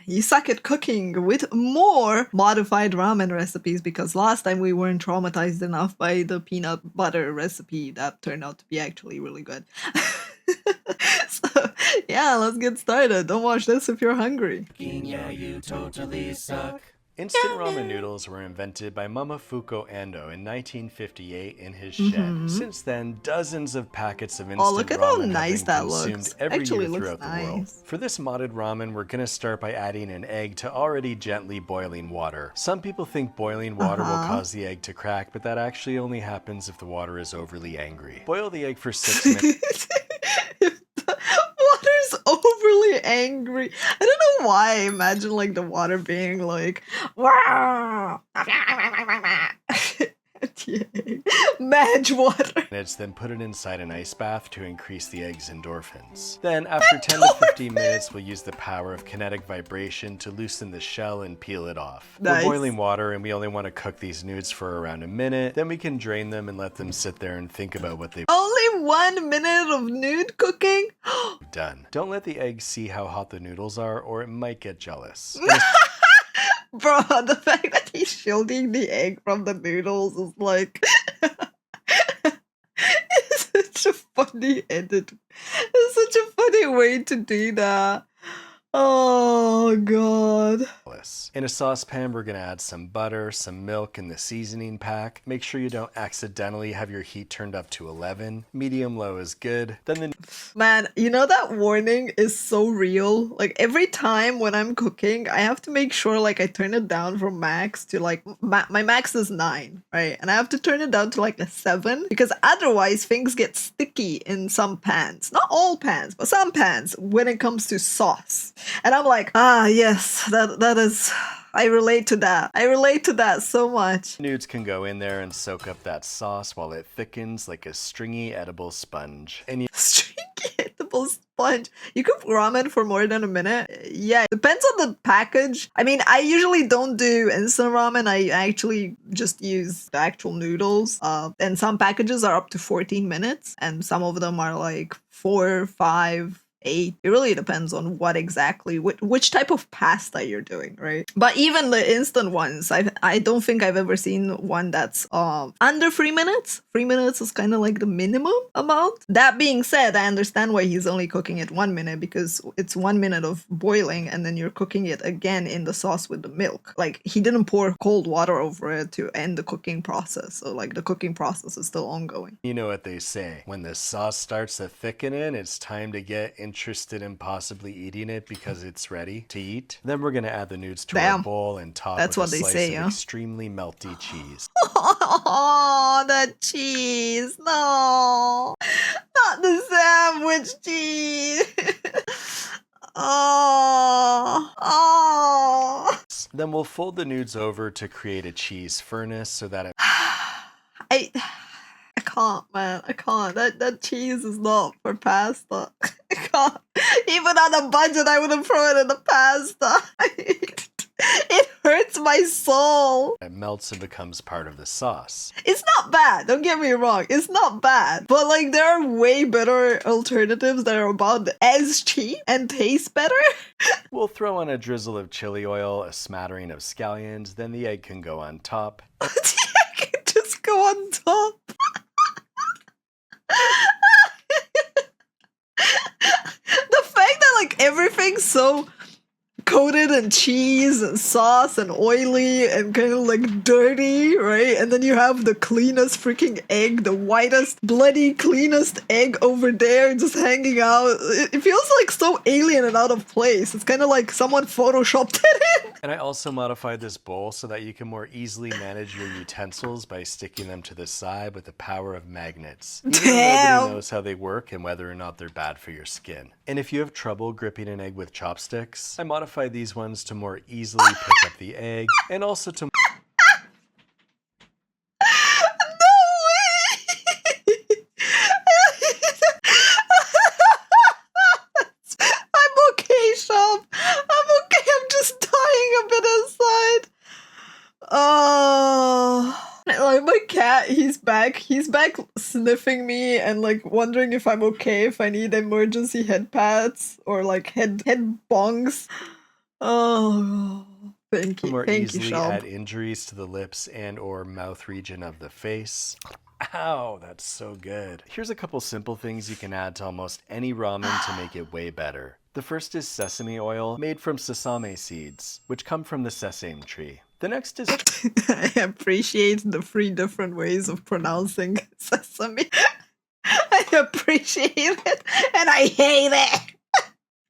You suck at cooking with more modified ramen recipes because last time we weren't traumatized enough by the peanut butter recipe that turned out to be actually really good. So, yeah, let's get started. Don't watch this if you're hungry. Yeah, you totally suck. Instant ramen noodles were invented by Momofuku Ando in 1958 in his shed. Since then, dozens of packets of Oh, instant look at how ramen have nice been that consumed looks. every Actually year looks throughout the world. nice. For this modded ramen, we're gonna start by adding an egg to already gently boiling water. Some people think boiling water will cause the egg to crack, but that actually only happens if the water is overly angry. Boil the egg for 6 minutes. If the water's overly angry. I don't know why I imagine like the water being like, wow. Match water. Then put it inside an ice bath to increase the egg's endorphins. Then, after 10 to 15 minutes, we'll use the power of kinetic vibration to loosen the shell and peel it off. Nice. We're boiling water and we only want to cook these nudes for around a minute. Then we can drain them and let them sit there and think about what they've Only 1 minute of nude cooking? done. Don't let the egg see how hot the noodles are or it might get jealous. Bro, the fact that he's shielding the egg from the noodles is like... It's such a funny edit. It's such a funny way to do that. Oh, God. In a saucepan, we're gonna add some butter, some milk, and the seasoning pack. Make sure you don't accidentally have your heat turned up to 11. Medium low is good. Then Man, you know that warning is so real. Like every time when I'm cooking, I have to make sure like I turn it down from max to like my max is 9, right? And I have to turn it down to like a 7 because otherwise things get sticky in some pans. Not all pans, but some pans when it comes to sauce. And I'm like, yes, that is... I relate to that. I relate to that so much. nudes can go in there and soak up that sauce while it thickens like a stringy edible sponge. And Stringy edible sponge. You cook ramen for more than a minute? Yeah, depends on the package. I mean, I usually don't do instant ramen. I actually just use the actual noodles. And some packages are up to 14 minutes, and some of them are like 4, 5, 8. It really depends on what exactly, which type of pasta you're doing, right? But even the instant ones, I don't think I've ever seen one that's under 3 minutes. 3 minutes is kind of like the minimum amount. That being said, I understand why he's only cooking it 1 minute because it's 1 minute of boiling and then you're cooking it again in the sauce with the milk. Like he didn't pour cold water over it to end the cooking process. So like the cooking process is still ongoing. you know what they say, when the sauce starts to thicken in, it's time to get interested in possibly eating it because it's ready to eat. Then we're gonna add the nudes to our bowl and top That's with what a they slice say, of huh? extremely melty cheese. Oh, that cheese. No. Not the sandwich cheese. Oh. Then we'll fold the nudes over to create a cheese furnace so that it I can't, man. I can't. That cheese is not for pasta. I can't. Even on a budget, I wouldn't throw it in the pasta. It hurts my soul. melts and becomes part of the sauce. It's not bad. Don't get me wrong. It's not bad. But like there are way better alternatives that are about as cheap and taste better. We'll throw on a drizzle of chili oil, a smattering of scallions, then the egg can go on top. I can just go on top. The fact that like everything's so coated in cheese and sauce and oily and kind of like dirty, right? And then you have the cleanest freaking egg, the whitest, bloody cleanest egg over there just hanging out. It feels like so alien and out of place. It's kind of like someone photoshopped it in. And I also modified this bowl so that you can more easily manage your utensils by sticking them to the side with the power of magnets. Even though nobody knows how they work and whether or not they're bad for your skin. And if you have trouble gripping an egg with chopsticks, I modified these ones to more easily pick up the egg and also to Like my cat, he's back sniffing me and like wondering if I'm okay, if I need emergency head pads or like head bongs. Oh, More thank you, easily Shab. add injuries to the lips and or mouth region of the face. Ow, that's so good. Here's a couple simple things you can add to almost any ramen to make it way better. The first is sesame oil, made from sesame seeds, which come from the sesame tree. The next is I appreciate the 3 different ways of pronouncing sesame. I appreciate it, and I hate it.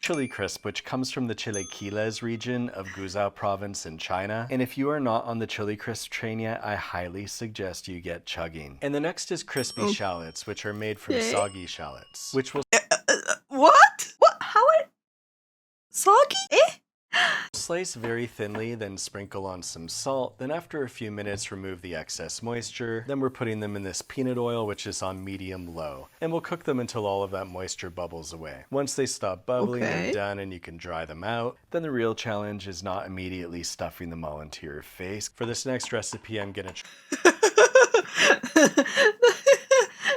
chili crisp, which comes from the Chilequiles region of Guizhou province in China. And if you are not on the chili crisp train yet, I highly suggest you get chugging. And the next is crispy shallots, which are made from Okay. soggy shallots, which will What? What? How are soggy? slice very thinly, then sprinkle on some salt. Then after a few minutes, remove the excess moisture. Then we're putting them in this peanut oil, which is on medium-low. And we'll cook them until all of that moisture bubbles away. Once they stop bubbling, they're done and you can dry them out. Then the real challenge is not immediately stuffing them all into your face. For this next recipe, I'm gonna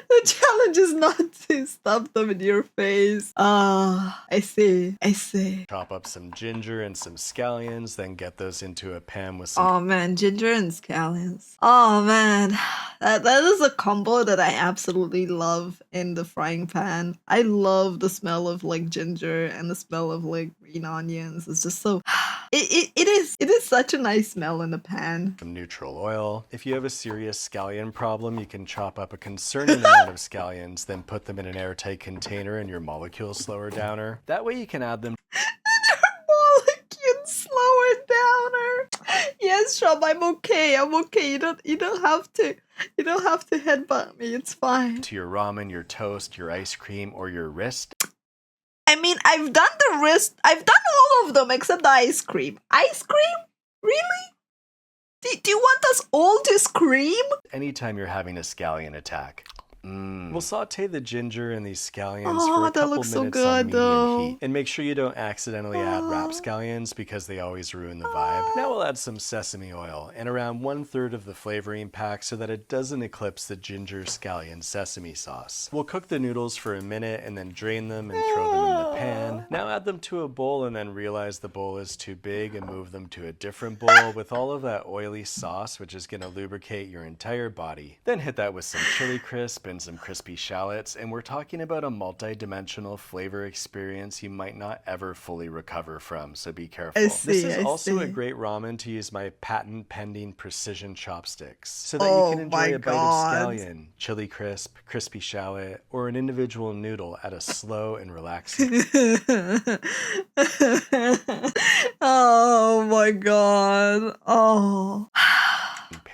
The challenge is not to stuff them in your face. I see. chop up some ginger and some scallions, then get those into a pan with some Oh man, ginger and scallions. Oh man, that is a combo that I absolutely love in the frying pan. I love the smell of like ginger and the smell of like green onions. It's just so. It is such a nice smell in the pan. some neutral oil. If you have a serious scallion problem, you can chop up a concerning amount of scallions, then put them in an airtight container in your molecule slower downer. That way you can add them Molecule slower downer. Yes, Shab, I'm okay. You don't have to headbutt me. It's fine. to your ramen, your toast, your ice cream, or your wrist. I mean, I've done the wrist. I've done all of them except the ice cream. Ice cream? Really? Do you want us all to scream? Anytime you're having a scallion attack. We'll saute the ginger and these scallions Oh, for a that couple looks so minutes good, on medium though. heat. And make sure you don't accidentally add rapscallions because they always ruin the vibe. Now we'll add some sesame oil and around 1/3 of the flavoring pack so that it doesn't eclipse the ginger scallion sesame sauce. We'll cook the noodles for a minute and then drain them and throw them in the pan. Now add them to a bowl and then realize the bowl is too big and move them to a different bowl with all of that oily sauce, which is going to lubricate your entire body. Then hit that with some chili crisp and some crispy shallots, and we're talking about a multi-dimensional flavor experience you might not ever fully recover from, so be careful. This is also a great ramen to use my patent-pending precision chopsticks, so that you can enjoy a bite of scallion, chili crisp, crispy shallot, or an individual noodle at a slow and relaxing Oh my god. Oh.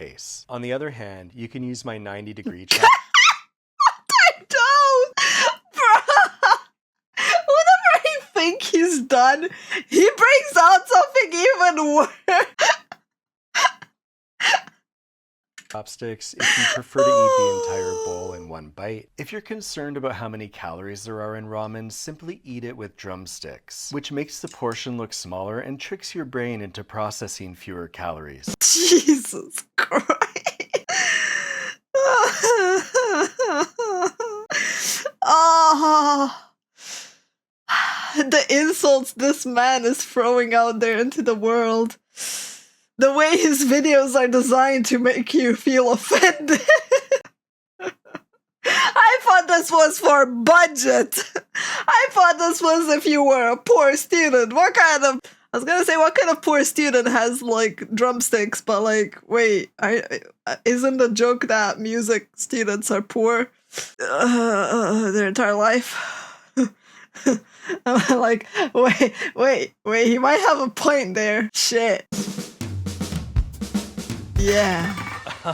pace. On the other hand, you can use my 90-degree Don't! Bruh! Whenever I think he's done, he brings out something even worse. chopsticks if you prefer to eat the entire bowl in one bite. If you're concerned about how many calories there are in ramen, simply eat it with drumsticks, which makes the portion look smaller and tricks your brain into processing fewer calories. Jesus Christ. Oh. The insults this man is throwing out there into the world. The way his videos are designed to make you feel offended. I thought this was for budget. I thought this was if you were a poor student. What kind of poor student has like drumsticks? But like, wait, isn't the joke that music students are poor their entire life? I'm like, wait, he might have a point there. Shit. Yeah.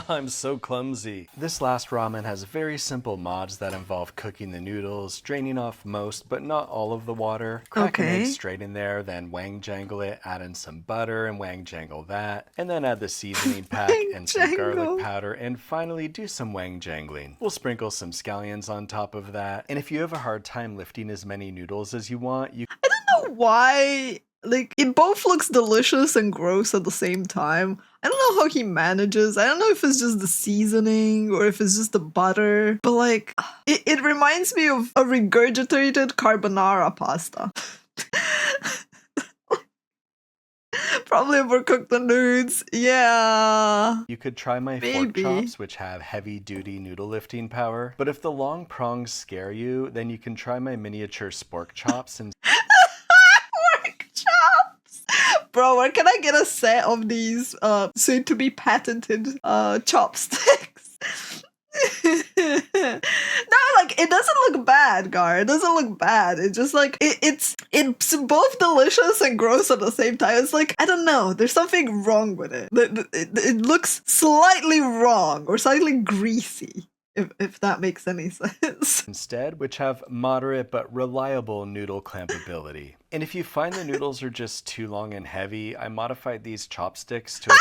I'm so clumsy. This last ramen has very simple mods that involve cooking the noodles, draining off most but not all of the water, crack an egg straight in there, then wang jangle it, add in some butter and wang jangle that, and then add the seasoning pack and some garlic powder, and finally do some wang jangling. We'll sprinkle some scallions on top of that, and if you have a hard time lifting as many noodles as you want, I don't know why. Like, it both looks delicious and gross at the same time. I don't know how he manages. I don't know if it's just the seasoning or if it's just the butter. But like, it reminds me of a regurgitated carbonara pasta. Probably overcook the nudes. Yeah. You could try my fork Maybe. chops, which have heavy-duty noodle lifting power. But if the long prongs scare you, then you can try my miniature spork chops and Pork chops. Bro, where can I get a set of these soon to be patented chopsticks? No, like it doesn't look bad, Gar. It doesn't look bad. It's just like it's both delicious and gross at the same time. It's like I don't know. There's something wrong with it. It looks slightly wrong or slightly greasy. If that makes any sense. instead, which have moderate but reliable noodle clampability. And if you find the noodles are just too long and heavy, I modified these chopsticks to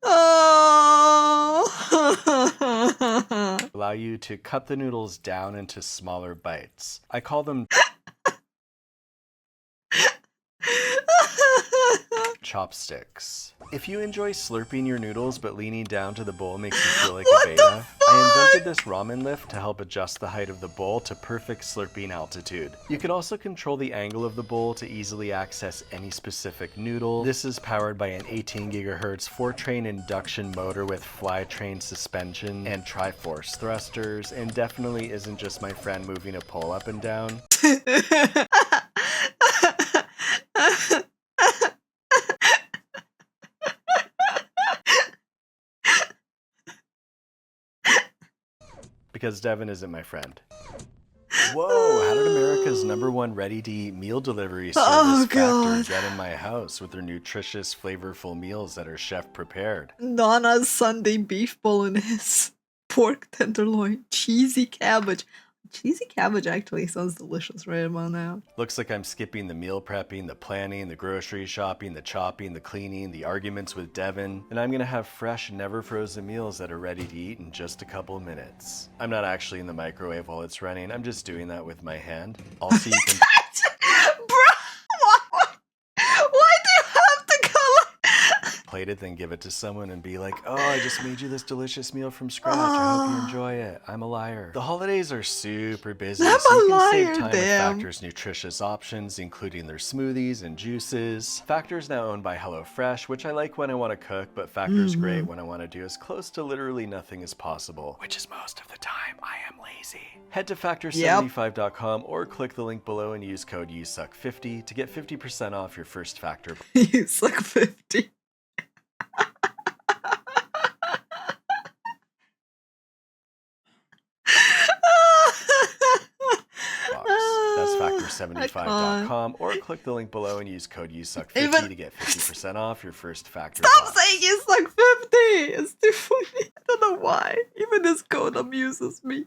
Oh. allow you to cut the noodles down into smaller bites. I call them chopsticks. If you enjoy slurping your noodles but leaning down to the bowl makes you feel like a beta, I invented this ramen lift to help adjust the height of the bowl to perfect slurping altitude. You can also control the angle of the bowl to easily access any specific noodle. This is powered by an 18 GHz 4-train induction motor with fly train suspension and Triforce thrusters, and definitely isn't just my friend moving a pole up and down. Because Devin isn't my friend. Whoa, how did America's #1 ready-to-eat meal delivery service Factor get in my house with their nutritious, flavorful meals that are chef prepared? Nana's Sunday beef bolognese, pork tenderloin, cheesy cabbage. Cheesy cabbage actually sounds delicious right about now. Looks like I'm skipping the meal prepping, the planning, the grocery shopping, the chopping, the cleaning, the arguments with Devin, and I'm gonna have fresh, never frozen meals that are ready to eat in just a couple minutes. I'm not actually in the microwave while it's running, I'm just doing that with my hand. Also, you can Why do you have to color? plate it, then give it to someone and be like, oh, I just made you this delicious meal from scratch. I hope you enjoy it. I'm a liar. The holidays are super busy, I'm so you a can save liar, time with damn. Factor's nutritious options, including their smoothies and juices. Factor's now owned by HelloFresh, which I like when I want to cook, but Factor's great when I want to do as close to literally nothing as possible, which is most of the time. I am lazy. Head to factor75.com or click the link below and use code YouSuck50 to get 50% off your first Factor You suck 50. box. That's factor75.com or click the link below and use code YouSuck50 to get 50% off your first Factor Stop box. saying you suck 50! It's too funny. I don't know why. Even this code amuses me.